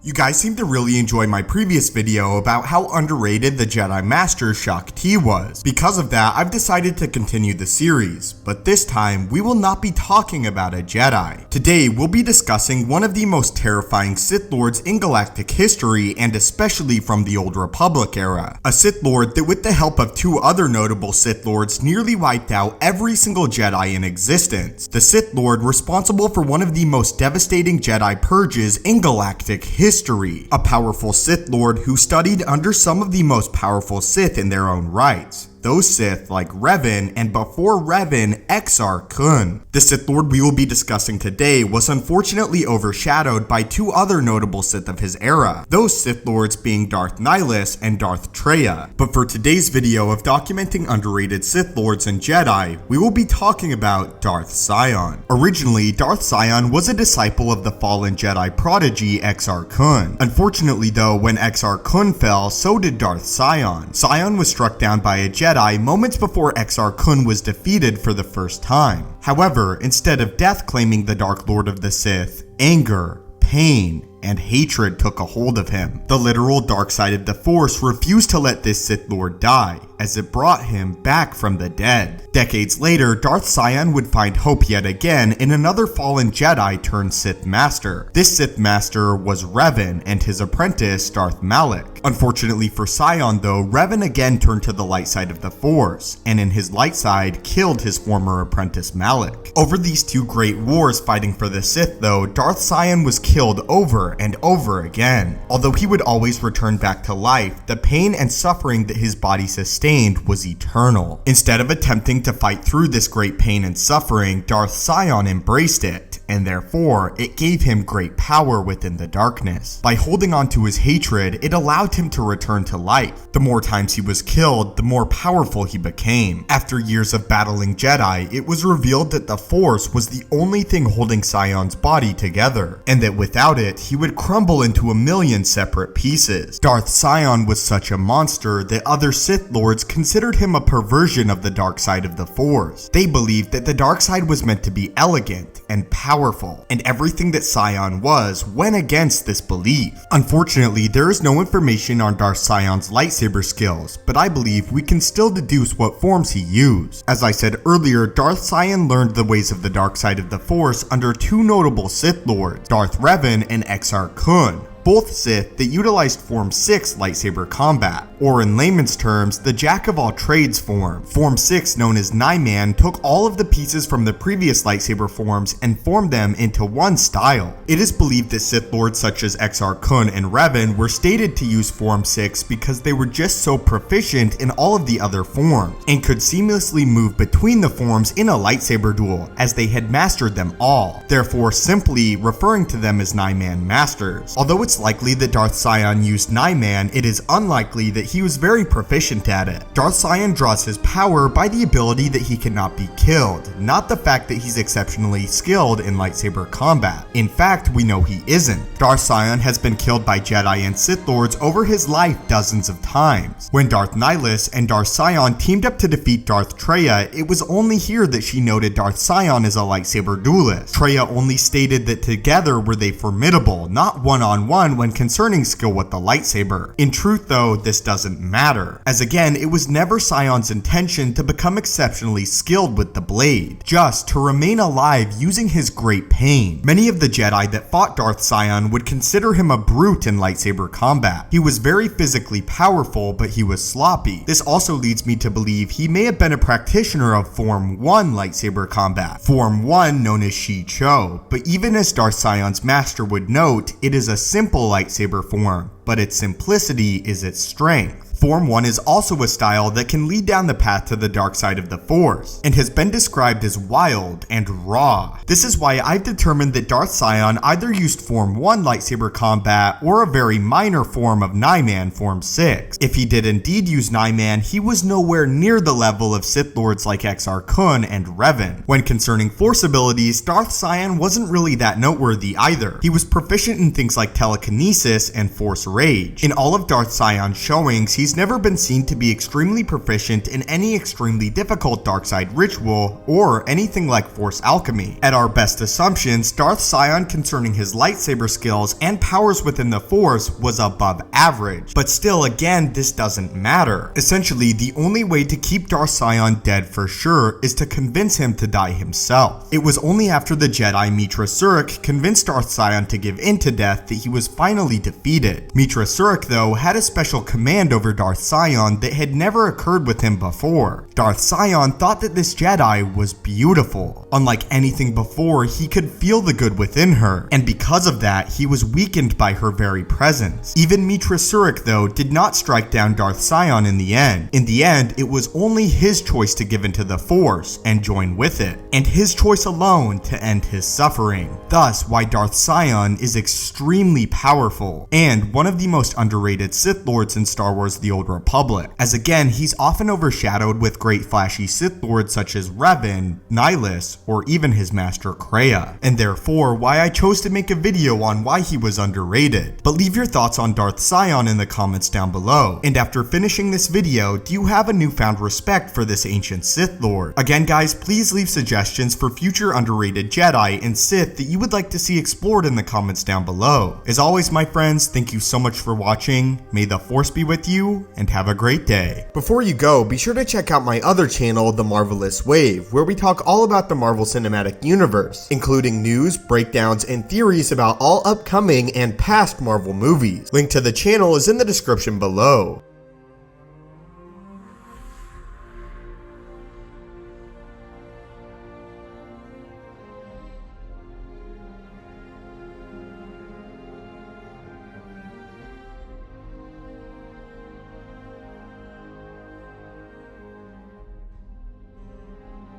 You guys seem to really enjoy my previous video about how underrated the Jedi Master Shaak Ti was. Because of that, I've decided to continue the series, but this time we will not be talking about a Jedi. Today we'll be discussing one of the most terrifying Sith Lords in galactic history, and especially from the Old Republic era. A Sith Lord that with the help of two other notable Sith Lords nearly wiped out every single Jedi in existence. The Sith Lord responsible for one of the most devastating Jedi purges in galactic history. A powerful Sith Lord who studied under some of the most powerful Sith in their own rights. Those Sith like Revan, and before Revan, Exar Kun. The Sith Lord we will be discussing today was unfortunately overshadowed by two other notable Sith of his era, those Sith Lords being Darth Nihilus and Darth Traya. But for today's video of documenting underrated Sith Lords and Jedi, we will be talking about Darth Sion. Originally, Darth Sion was a disciple of the fallen Jedi prodigy Exar Kun. Unfortunately though, when Exar Kun fell, so did Darth Sion. Sion was struck down by a Jedi moments before Exar Kun was defeated for the first time. However, instead of death claiming the Dark Lord of the Sith, anger, pain, and hatred took a hold of him. The literal dark side of the Force refused to let this Sith Lord die, as it brought him back from the dead. Decades later, Darth Sion would find hope yet again in another fallen Jedi turned Sith Master. This Sith Master was Revan and his apprentice Darth Malak. Unfortunately for Sion though, Revan again turned to the light side of the Force, and in his light side killed his former apprentice Malak. Over these two great wars fighting for the Sith though, Darth Sion was killed over and over again. Although he would always return back to life, the pain and suffering that his body sustained was eternal. Instead of attempting to fight through this great pain and suffering, Darth Sion embraced it, and therefore it gave him great power within the darkness. By holding on to his hatred, it allowed him to return to life. The more times he was killed, the more powerful he became. After years of battling Jedi, it was revealed that the Force was the only thing holding Sion's body together, and that without it, he would crumble into a million separate pieces. Darth Sion was such a monster that other Sith Lords considered him a perversion of the dark side of the Force. They believed that the dark side was meant to be elegant and powerful, and everything that Sion was went against this belief. Unfortunately, there is no information on Darth Sion's lightsaber skills, but I believe we can still deduce what forms he used. As I said earlier, Darth Sion learned the ways of the dark side of the Force under two notable Sith Lords, Darth Revan and Exar Kun, both Sith that utilized Form 6 lightsaber combat, or in layman's terms, the jack-of-all-trades form. Form 6, known as Nyman, took all of the pieces from the previous lightsaber forms and formed them into one style. It is believed that Sith Lords such as Exar Kun and Revan were stated to use Form 6 because they were just so proficient in all of the other forms, and could seamlessly move between the forms in a lightsaber duel, as they had mastered them all, therefore simply referring to them as Nyman Masters. Although it's likely that Darth Sion used Nyman, it is unlikely that he was very proficient at it. Darth Sion draws his power by the ability that he cannot be killed, not the fact that he's exceptionally skilled in lightsaber combat. In fact, we know he isn't. Darth Sion has been killed by Jedi and Sith Lords over his life dozens of times. When Darth Nihilus and Darth Sion teamed up to defeat Darth Traya, it was only here that she noted Darth Sion as a lightsaber duelist. Traya only stated that together were they formidable, not one-on-one when concerning skill with the lightsaber. In truth though, this doesn't matter, as again, it was never Sion's intention to become exceptionally skilled with the blade, just to remain alive using his great pain. Many of the Jedi that fought Darth Sion would consider him a brute in lightsaber combat. He was very physically powerful, but he was sloppy. This also leads me to believe he may have been a practitioner of Form 1 lightsaber combat, Form 1 known as Shi Cho, but even as Darth Sion's master would note, it is a simple lightsaber form, but its simplicity is its strength. Form 1 is also a style that can lead down the path to the dark side of the Force, and has been described as wild and raw. This is why I've determined that Darth Sion either used Form 1 lightsaber combat or a very minor form of Nyman Form 6. If he did indeed use Nyman, he was nowhere near the level of Sith Lords like Exar Kun and Revan. When concerning Force abilities, Darth Sion wasn't really that noteworthy either. He was proficient in things like telekinesis and Force Rage. In all of Darth Sion's showings, he's he's never been seen to be extremely proficient in any extremely difficult dark side ritual or anything like Force alchemy. At our best assumptions, Darth Sion concerning his lightsaber skills and powers within the Force was above average, but still again this doesn't matter. Essentially, the only way to keep Darth Sion dead for sure is to convince him to die himself. It was only after the Jedi Mitra Surik convinced Darth Sion to give in to death that he was finally defeated. Mitra Surik though had a special command over Darth Sion that had never occurred with him before. Darth Sion thought that this Jedi was beautiful. Unlike anything before, he could feel the good within her, and because of that, he was weakened by her very presence. Even Mitra Surik though did not strike down Darth Sion in the end. In the end, it was only his choice to give into the Force and join with it, and his choice alone to end his suffering. Thus, why Darth Sion is extremely powerful, and one of the most underrated Sith Lords in Star Wars The Old Republic, as again, he's often overshadowed with great flashy Sith Lords such as Revan, Nihilus, or even his master Kreia, and therefore why I chose to make a video on why he was underrated. But leave your thoughts on Darth Sion in the comments down below, and after finishing this video, do you have a newfound respect for this ancient Sith Lord? Again guys, please leave suggestions for future underrated Jedi and Sith that you would like to see explored in the comments down below. As always my friends, thank you so much for watching, may the Force be with you, and have a great day. Before you go, be sure to check out my other channel, The Marvelous Wave, where we talk all about the Marvel Cinematic Universe, including news, breakdowns, and theories about all upcoming and past Marvel movies. Link to the channel is in the description below.